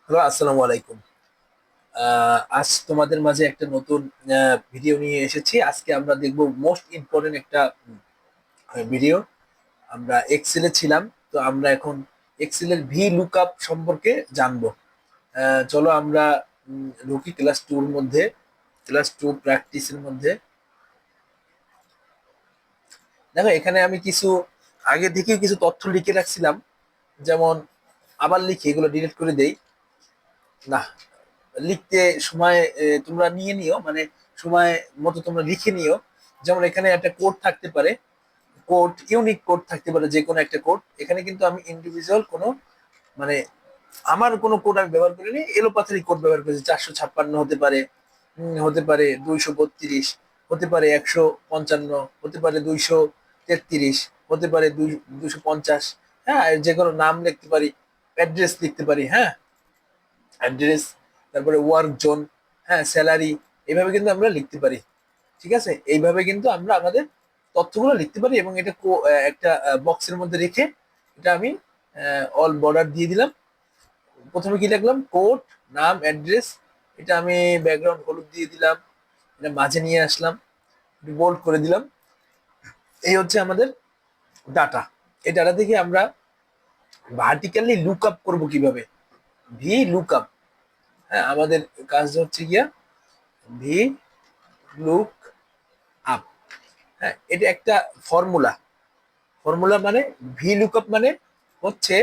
Hello, আসসালামু আলাইকুম। আজ তোমাদের মাঝে একটা নতুন ভিডিও নিয়ে এসেছি। আজকে আমরা দেখব মোস্ট ইম্পর্টেন্ট একটা ভিডিও। আমরা এক্সেলে ছিলাম, তো আমরা এখন এক্সেলের ভি লুকআপ সম্পর্কে জানবো। চলো আমরা ঢুকি ক্লাস টুর মধ্যে, ক্লাস টু প্র্যাকটিসের মধ্যে। দেখো, এখানে আমি কিছু আগে থেকে কিছু তথ্য লিখে রাখছিলাম, যেমন আবার লিখি, এগুলো ডিলিট করে দেই না। লিখতে সময় তোমরা নিয়ে নিও, মানে সময় মতো তোমরা লিখে নিও। যেমন এখানে একটা কোড থাকতে পারে, কোড ইউনিক কোড থাকতে পারে, যে কোনো একটা কোড। এখানে কিন্তু আমি ইন্ডিভিজুয়াল কোনো, মানে আমার কোনো কোড আমি ব্যবহার করিনি, এলোপাথারি কোড ব্যবহার করেছি। 456 হতে পারে, হতে পারে 232, হতে পারে 155, হতে পারে 233, হতে পারে 250। হ্যাঁ, যে কোনো নাম লিখতে পারি, অ্যাড্রেস লিখতে পারি। হ্যাঁ, অ্যাড্রেস, তারপরে ওয়ার্ক জোন, হ্যাঁ, স্যালারি, এইভাবে কিন্তু আমরা লিখতে পারি। ঠিক আছে, এইভাবে কিন্তু আমরা আমাদের তথ্যগুলো লিখতে পারি। এবং এটা একটা বক্সের মধ্যে রেখে এটা আমি অল বর্ডার দিয়ে দিলাম। প্রথমে কি লিখলাম, কোড, নাম, অ্যাড্রেস। এটা আমি ব্যাকগ্রাউন্ড হলুদ দিয়ে দিলাম, এটা মাঝে নিয়ে আসলাম, বোল্ড করে দিলাম। এই হচ্ছে আমাদের ডাটা। এই ডাটা থেকে আমরা ভার্টিক্যালি লুক আপ করবো কিভাবে, ভি লুক আপ। হ্যাঁ, আমাদের কাজ হচ্ছে গিয়া ভি লুক আপ। হ্যাঁ, এটা একটা ফর্মুলা। ফর্মুলা মানে ভি লুকআপ মানে হচ্ছে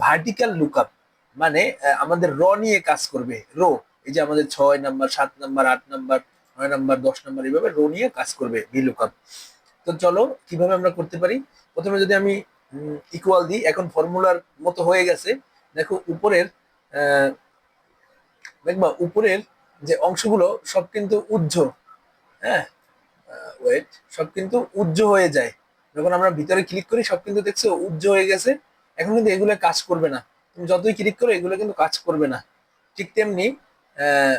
ভার্টিক্যাল লুকআপ। মানে আমাদের র নিয়ে কাজ করবে, রো। এই যে আমাদের 6 number, 7 number, 8 number, 9 number, 10 number, এইভাবে রো নিয়ে কাজ করবে ভি লুকআপ। তো চলো কিভাবে আমরা করতে পারি। প্রথমে যদি আমি ইকুয়াল দিই, এখন ফর্মুলার মতো হয়ে গেছে। দেখো উপরের, আহ, দেখবা উপরের যে অংশগুলো সব কিন্তু উজ্জ্ব। হ্যাঁ, ওয়েট, সব কিন্তু উজ্জ্ব হয়ে যায়। যখন আমরা ভিতরে ক্লিক করি সব কিন্তু দেখছো উজ্জ্ব হয়ে গেছে। এখন কিন্তু এগুলো কাজ করবে না, তুমি যতই ক্লিক করো এগুলো কিন্তু কাজ করবে না। ঠিক তেমনি আহ,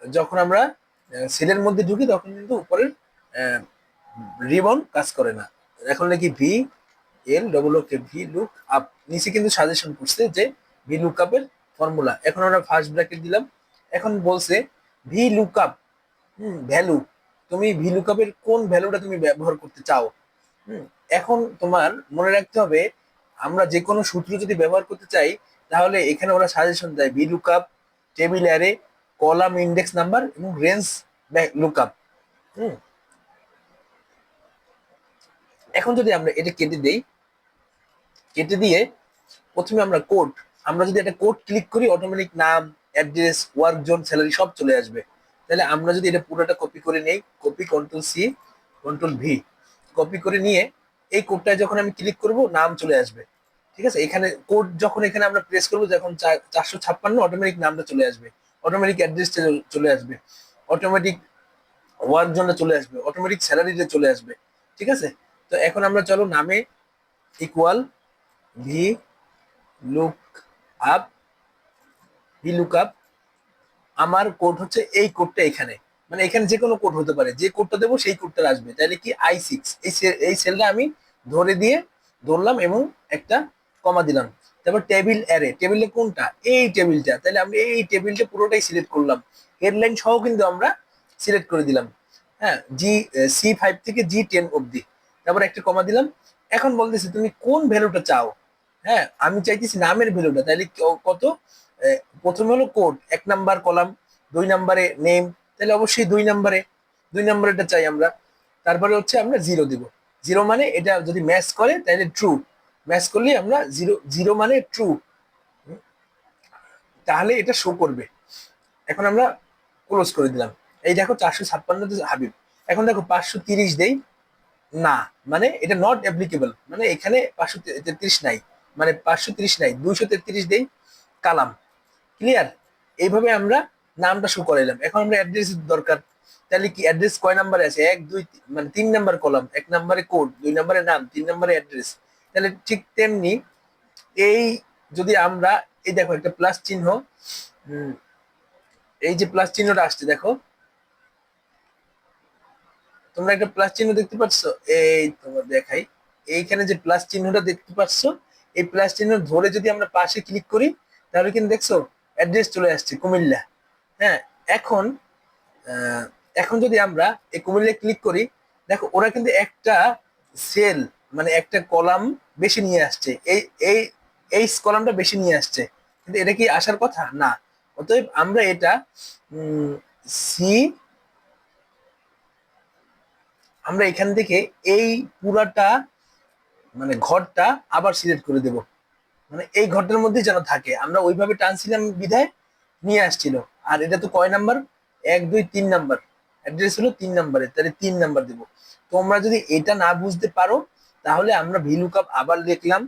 যখন আমরা সেলের মধ্যে ঢুকি তখন কিন্তু উপরের রিবন কাজ করে না। এখন নাকি ভি এল ডবল ওকে ভি লুক আপ, নিচে কিন্তু সাজেশন করছে যে ভি লুক আপের ফর্মুলা। এখন আমরা ফার্স্ট ব্র্যাকেট দিলাম। এখন বলছে ভি লুক আপ ভ্যালু, তুমি ভিলুকাপের কোন ভ্যালুটা তুমি ব্যবহার করতে চাও। হুম, এখন তোমার মনে রাখতে হবে, আমরা যে কোনো সূত্র যদি ব্যবহার করতে চাই, তাহলে এখানে ওরা সাজেশন দেয় VLOOKUP, table array, column index number এবং রেঞ্জ লুকআপ। হুম, এখন যদি আমরা এটা কেটে দেই, কেটে দিয়ে প্রথমে আমরা কোড, আমরা যদি একটা কোড ক্লিক করি অটোমেটিক নাম, অ্যাড্রেস, ওয়ার্ক জোন, স্যালারি সব চলে আসবে। তাহলে আমরা যদি এটা পুরোটা কপি করে নেই, copy, control C, control V, copy করে নিয়ে এই কোডটায় যখন আমি ক্লিক করব নাম চলে আসবে। ঠিক আছে, এখানে কোড যখন এখানে আমরা প্রেস করবো, যখন 456 অটোমেটিক নামটা চলে আসবে, অটোমেটিক অ্যাড্রেসটা চলে আসবে, অটোমেটিক ওয়ার্ক জোনটা চলে আসবে, অটোমেটিক স্যালারিটা চলে আসবে। ঠিক আছে, তো এখন আমরা চলো নামে equal V look up, V look up. আমার কোড হচ্ছে এই কোডটা এখানে, মানে এখানে যে কোনো কোড হতে পারে, যে কোডটা দেবো সেই কোডটা আসবে। তাহলে কি I6, এই সেলটা আমি ধরে দিয়ে ধরলাম এবং একটা কমা দিলাম। তারপর টেবিল অ্যারে, টেবিলে কোনটা, এই টেবিলটা, তাহলে আমরা এই টেবিলটা পুরোটাই সিলেক্ট করলাম, হেডলাইন সহ কিন্তু আমরা সিলেক্ট করে দিলাম। হ্যাঁ, C5 থেকে G10 অবধি, তারপর একটা কমা দিলাম। এখন বলতেছি তুমি কোন ভ্যালুটা চাও। হ্যাঁ, আমি চাইতেছি নামের ভ্যালুটা, তাহলে কত, প্রথমে হলো কোড 1 নাম্বার কলাম, 2 নাম্বারে নেম, তাহলে অবশ্যই 2 নাম্বারে, 2 নাম্বারেটা চাই আমরা। তারপরে হচ্ছে আমরা জিরো দিব, জিরো মানে এটা যদি ম্যাচ করে তাহলে ট্রু, ম্যাচ করলে আমরা জিরো, জিরো মানে ট্রু, তাহলে এটা শো করবে। এখন আমরা ক্লোজ করে দিলাম। এই দেখো 456 হাবিব। এখন দেখো 530 দেই, না, মানে এটা নট অ্যাপ্লিকেবল, মানে এখানে 533 নাই, মানে 530 নাই, 233 দেই, কালাম। ক্লিয়ার, এইভাবে আমরা নামটা শো করাইলাম। এখন আমরা অ্যাড্রেস দরকার, তাহলে কি অ্যাড্রেস কয় নাম্বারে আছে, 1 2, মানে 3 নাম্বার কলাম, 1 নাম্বারে কোড, 2 নাম্বারে নাম, 3 নাম্বারে অ্যাড্রেস। তাহলে ঠিক তেমনি এই, যদি আমরা, এই দেখো একটা প্লাস চিহ্ন, উম, এই যে প্লাস চিহ্নটা আসছে দেখো, তোমরা একটা প্লাস চিহ্ন দেখতে পাচ্ছ, এই তোমার দেখাই, এইখানে যে প্লাস চিহ্নটা দেখতে পাচ্ছ, এই প্লাস চিহ্ন ধরে যদি আমরা পাশে ক্লিক করি, তাহলে কিন্তু দেখছো অ্যাড্রেস চলে আসছে কুমিল্লা। হ্যাঁ, এখন আহ, এখন যদি আমরা এই কুমিল্লায় ক্লিক করি, দেখো ওরা কিন্তু একটা সেল মানে একটা কলাম বেশি নিয়ে আসছে, এই এই কলামটা বেশি নিয়ে আসছে, কিন্তু এটা কি আসার কথা না। অতএব আমরা এটা সি, আমরা এখান থেকে এই পুরাটা মানে ঘরটা আবার সিলেক্ট করে দেব, মানে এই ঘরটার মধ্যেই যেন থাকে, আমরা ওইভাবে টানছিলাম বিধায় নিয়ে আসছিল। আর এটা তো কয় নাম্বার, 1 2 3 নাম্বার, অ্যাড্রেস হলো 3 নাম্বারে, তাহলে 3 নাম্বার দেবো। তোমরা যদি এটা না বুঝতে পারো তাহলে আমরা ভিলুকাপ আবার লিখলাম,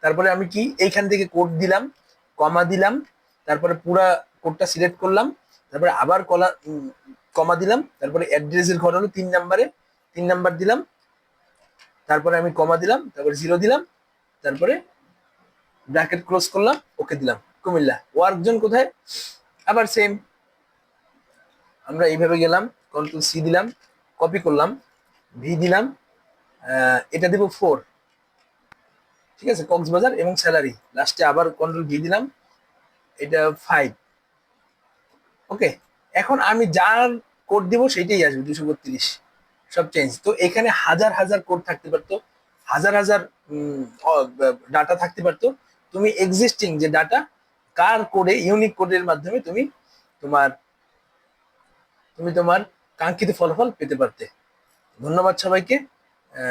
তারপরে আমি কি এইখান থেকে কোড দিলাম, কমা দিলাম, তারপরে পুরা কোডটা সিলেক্ট করলাম, তারপরে আবার কমা দিলাম, তারপরে অ্যাড্রেসের ঘর হলো 3 নাম্বারে, 3 নাম্বার দিলাম, তারপরে আমি কমা দিলাম, তারপরে 0 দিলাম, তারপরে ব্র্যাকেট ক্লোজ করলাম, ওকে দিলাম, কুমিল্লা। ওয়ার্ক জোন কোথায়, আবার সেম, আমরা এইভাবে গেলাম, কন্ট্রোল সি দিলাম, কপি করলাম, ভি দিলাম, এটা দিব 4, ঠিক আছে, কক্সবাজার এবং স্যালারি, লাস্টে আবার কন্ট্রোল ভি দিলাম, এটা 5। ওকে, এখন আমি যার কোড দিব সেটাই আসবে, 232, সব চেঞ্জ। তো এখানে হাজার হাজার কোড থাকতে পারতো, হাজার হাজার ডাটা থাকতে পারতো, তুমি এক্সিস্টিং যে ডাটা কার কোডে, ইউনিক কোডের মাধ্যমে তুমি তোমার তুমি তোমার কাঙ্ক্ষিত ফলাফল পেতে পারতে। ধন্যবাদ সবাইকে।